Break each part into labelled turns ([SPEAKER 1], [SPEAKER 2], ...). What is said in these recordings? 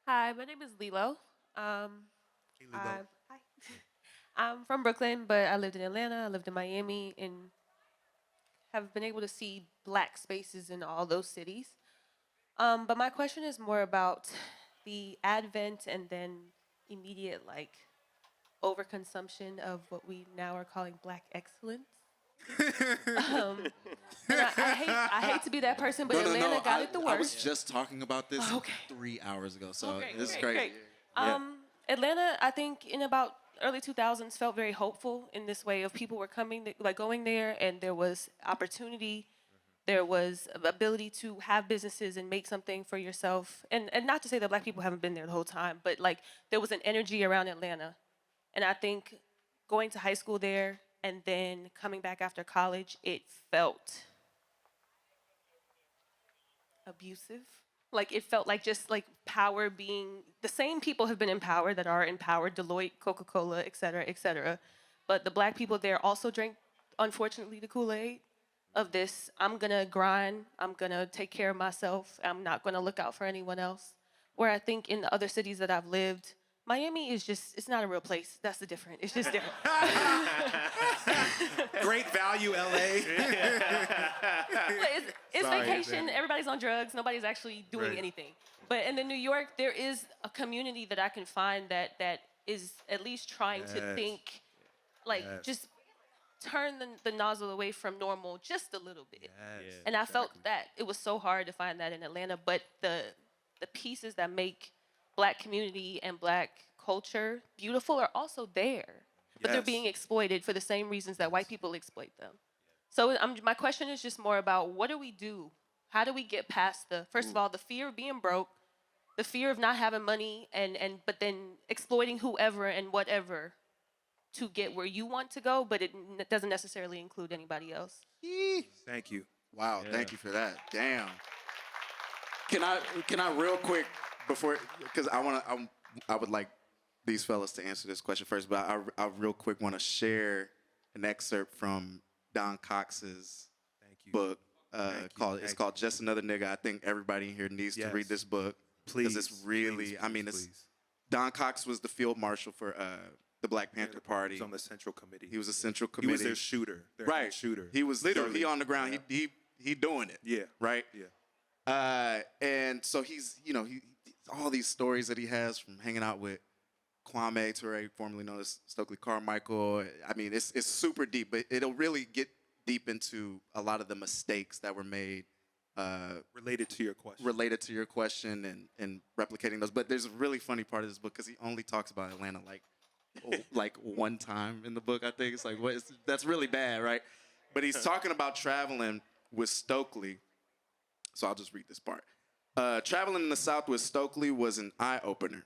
[SPEAKER 1] Hi, my name is Lilo.
[SPEAKER 2] Hey, Lilo.
[SPEAKER 1] Hi. I'm from Brooklyn, but I lived in Atlanta, I lived in Miami, and have been able to see black spaces in all those cities. But my question is more about the advent and then immediate overconsumption of what we now are calling black excellence. Um, and I hate to be that person, but
[SPEAKER 3] No, no,
[SPEAKER 1] Atlanta
[SPEAKER 3] no.
[SPEAKER 1] got it the
[SPEAKER 3] I was
[SPEAKER 1] worst.
[SPEAKER 3] just talking about this
[SPEAKER 1] Okay.
[SPEAKER 3] 3 hours ago,
[SPEAKER 1] Oh,
[SPEAKER 3] so
[SPEAKER 1] great,
[SPEAKER 3] this is
[SPEAKER 1] great,
[SPEAKER 3] crazy.
[SPEAKER 1] great.
[SPEAKER 3] Yeah.
[SPEAKER 1] Atlanta, I think in about early 2000s felt very hopeful in this way of people were going there, and there was opportunity, there was ability to have businesses and make something for yourself. And not to say that black people haven't been there the whole time, but like there was an energy around Atlanta. And I think going to high school there and then coming back after college, it felt abusive. Like it felt like just like power being the same people have been in power that are in power, Deloitte, Coca-Cola, et cetera, et cetera. But the black people there also drank, unfortunately, the Kool-Aid of this. I'm gonna grind, I'm gonna take care of myself, I'm not gonna look out for anyone else. Where I think in the other cities that I've lived, Miami is just, it's not a real place. That's the different. It's just different.
[SPEAKER 2] Great value, LA.
[SPEAKER 1] It's
[SPEAKER 2] Sorry,
[SPEAKER 1] vacation.
[SPEAKER 2] man.
[SPEAKER 1] Everybody's on drugs. Nobody's actually doing
[SPEAKER 2] Right.
[SPEAKER 1] anything. But in the New York, there is a community that I can find that is at least trying to
[SPEAKER 2] Yes.
[SPEAKER 1] think, like
[SPEAKER 2] Yes.
[SPEAKER 1] just turn the nozzle away from normal just a little bit.
[SPEAKER 2] Yes.
[SPEAKER 1] And I felt that it was so hard to find that in Atlanta. But the pieces that make black community and black culture beautiful are also there. But they're
[SPEAKER 2] Yes.
[SPEAKER 1] being exploited for the same reasons that white people exploit them. So my question is just more about what do we do? How do we get past first of all, the fear of being broke, the fear of not having money, and but then exploiting whoever and whatever to get where you want to go, but it doesn't necessarily include anybody else.
[SPEAKER 2] Thank you.
[SPEAKER 3] Wow. Thank you for that. Damn. Can I real quick before because I would like these fellas to answer this question first, but I real quick want to share an excerpt from Don Cox's
[SPEAKER 2] Thank you.
[SPEAKER 3] book
[SPEAKER 2] Thank you.
[SPEAKER 3] called it's
[SPEAKER 2] Thank
[SPEAKER 3] called Just Another Nigga. I think everybody in here needs to
[SPEAKER 2] Yes.
[SPEAKER 3] read this book.
[SPEAKER 2] Please.
[SPEAKER 3] Because it's really,
[SPEAKER 2] Please,
[SPEAKER 3] I mean,
[SPEAKER 2] please,
[SPEAKER 3] it's
[SPEAKER 2] please.
[SPEAKER 3] Don Cox was the field marshal for the Black Panther
[SPEAKER 2] He
[SPEAKER 3] Party.
[SPEAKER 2] was on the central committee.
[SPEAKER 3] He was a central
[SPEAKER 2] He
[SPEAKER 3] committee.
[SPEAKER 2] was their shooter. Their
[SPEAKER 3] Right.
[SPEAKER 2] shooter.
[SPEAKER 3] He was
[SPEAKER 2] literally
[SPEAKER 3] he on the ground.
[SPEAKER 2] Yeah.
[SPEAKER 3] He doing it.
[SPEAKER 2] Yeah.
[SPEAKER 3] Right.
[SPEAKER 2] Yeah.
[SPEAKER 3] And so he's he all these stories that he has from hanging out with Kwame Ture, formerly known as Stokely Carmichael. I mean, it's super deep, but it'll really get deep into a lot of the mistakes that were made
[SPEAKER 2] Related to your question.
[SPEAKER 3] related to your question and replicating those. But there's a really funny part of this book because he only talks about Atlanta like one time in the book. I think it's like that's really bad, right? But he's talking about traveling with Stokely. So I'll just read this part. Traveling in the South with Stokely was an eye opener.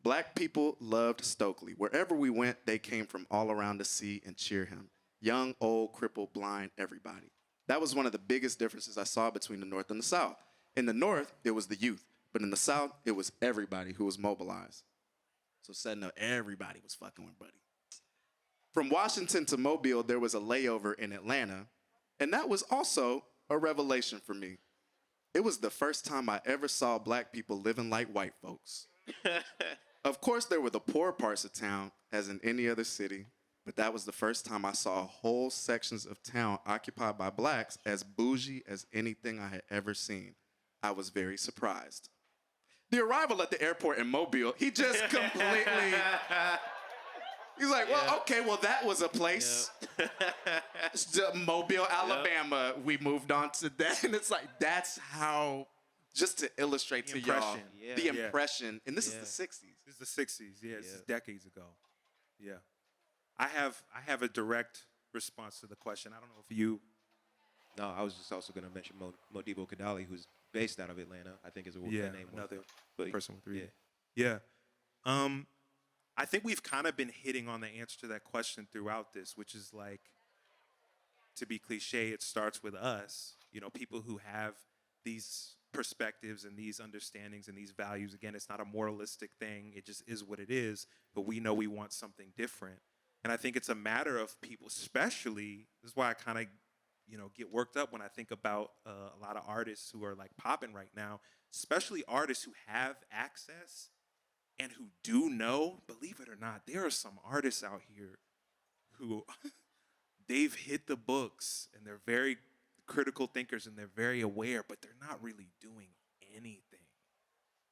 [SPEAKER 3] Black people loved Stokely. Wherever we went, they came from all around to see and cheer him. Young, old, crippled, blind, everybody. That was one of the biggest differences I saw between the North and the South. In the North, it was the youth, but in the South, it was everybody who was mobilized. So setting up, everybody was fucking with Buddy. From Washington to Mobile, there was a layover in Atlanta, and that was also a revelation for me. It was the first time I ever saw black people living like white folks. Of course, there were the poor parts of town, as in any other city, but that was the first time I saw whole sections of town occupied by blacks as bougie as anything I had ever seen. I was very surprised. The arrival at the airport in Mobile, he just completely. He's like, well, okay, well, that was a place. Mobile, Alabama, we moved on to that. And it's like, that's how, just to illustrate to y'all,
[SPEAKER 2] impression.
[SPEAKER 3] the
[SPEAKER 2] Yeah.
[SPEAKER 3] impression, and this is the 60s.
[SPEAKER 2] This is the 60s. Yeah, this is decades ago. Yeah. I have a direct response to the question. I don't know if you.
[SPEAKER 4] No, I was just also going to mention Modibo Kadali, who's based out of Atlanta. I think is a
[SPEAKER 2] Yeah,
[SPEAKER 4] name.
[SPEAKER 2] another
[SPEAKER 4] But
[SPEAKER 2] person with three.
[SPEAKER 4] Yeah.
[SPEAKER 2] Yeah. I think we've kind of been hitting on the answer to that question throughout this, which is like, to be cliche, it starts with us, people who have these perspectives and these understandings and these values. Again, it's not a moralistic thing. It just is what it is. But we know we want something different. And I think it's a matter of people, especially, this is why I kind of get worked up when I think about a lot of artists who are like popping right now, especially artists who have access and who do know. Believe it or not, there are some artists out here who they've hit the books and they're very critical thinkers and they're very aware, but they're not really doing anything.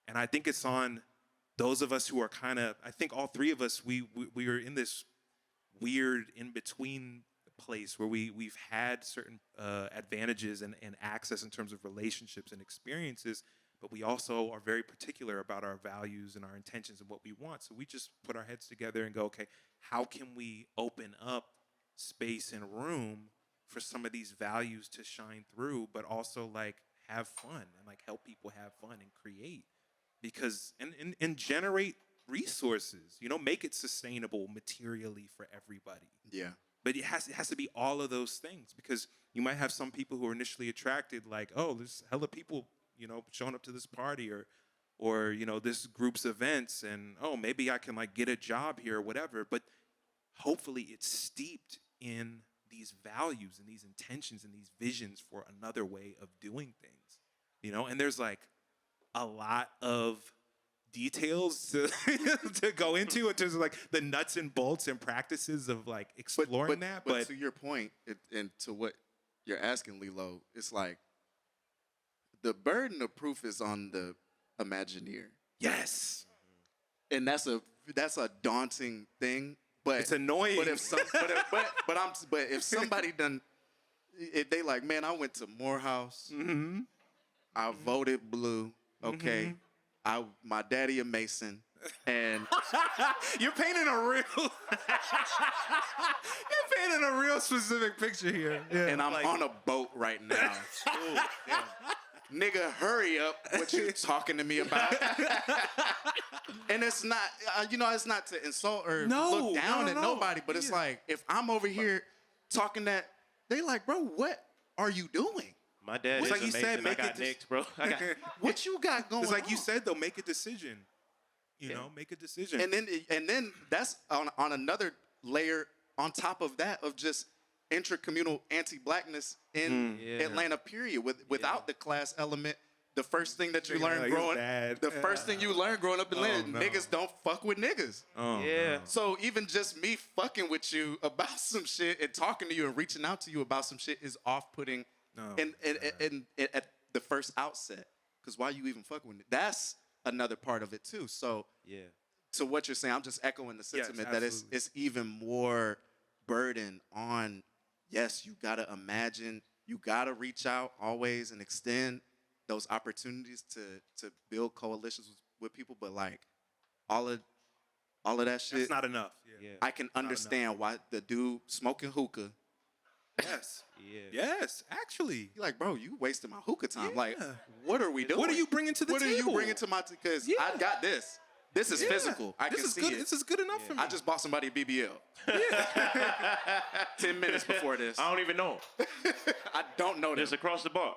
[SPEAKER 2] And I think it's on those of us who are kind of, I think all three of us, we are in this weird in-between place where we've had certain advantages and access in terms of relationships and experiences, but we also are very particular about our values and our intentions and what we want. So we just put our heads together and go, okay, how can we open up space and room for some of these values to shine through, but also like have fun and like help people have fun and create, because and generate resources, make it sustainable materially for everybody.
[SPEAKER 3] Yeah.
[SPEAKER 2] But it has to be all of those things, because you might have some people who are initially attracted, like, oh, there's hella people, showing up to this party or this group's events, and oh, maybe I can like get a job here or whatever. But hopefully it's steeped in these values and these intentions and these visions for another way of doing things, and there's like a lot of details to to go into in terms of like the nuts and bolts and practices of like exploring that.
[SPEAKER 3] But to your point, and to what you're asking, Lilo, it's like the burden of proof is on the Imagineer.
[SPEAKER 2] Yes.
[SPEAKER 3] And that's a daunting thing. But
[SPEAKER 2] it's annoying.
[SPEAKER 3] But if somebody done, if they like, man, I went to Morehouse, I voted blue, okay. My daddy a Mason, and
[SPEAKER 2] you're painting a real specific picture here. Yeah,
[SPEAKER 3] and I'm on a boat right now. Ooh, nigga, hurry up! What you talking to me about? And it's not, it's not to insult or look down at nobody, but it's like if I'm over here talking that, they like, bro, what are you doing?
[SPEAKER 4] My dad is
[SPEAKER 2] like you
[SPEAKER 4] amazing.
[SPEAKER 2] said,
[SPEAKER 4] I got Knicks, bro.
[SPEAKER 3] What you got going on?
[SPEAKER 2] It's like you said, though, make a decision. Make a decision.
[SPEAKER 3] And then that's on another layer on top of that of just intracommunal anti-blackness in Atlanta, period. Without the class element, the first thing that you learn growing up in Atlanta, niggas don't fuck with niggas. So even just me fucking with you about some shit and talking to you and reaching out to you about some shit is off-putting. And at the first outset, because why you even fucking with it? That's another part of it too. So to what you're saying, I'm just echoing the sentiment that it's even more burden on. Yes, you gotta imagine, you gotta reach out always and extend those opportunities to build coalitions with people, but like all of that shit,
[SPEAKER 2] it's not enough.
[SPEAKER 3] I can understand why the dude smoking hookah.
[SPEAKER 2] Yes. Yes, actually.
[SPEAKER 3] You're like, bro, you wasting my hookah time. Like, what are we doing?
[SPEAKER 2] What are you bringing to the table?
[SPEAKER 3] What are you bringing to my table? Because I got this. This is physical. I can see
[SPEAKER 2] good.
[SPEAKER 3] it.
[SPEAKER 2] This is good enough for me.
[SPEAKER 3] I just bought somebody a BBL. 10 minutes before this.
[SPEAKER 5] I don't even know.
[SPEAKER 3] I don't know
[SPEAKER 5] It's
[SPEAKER 3] this.
[SPEAKER 5] across the bar.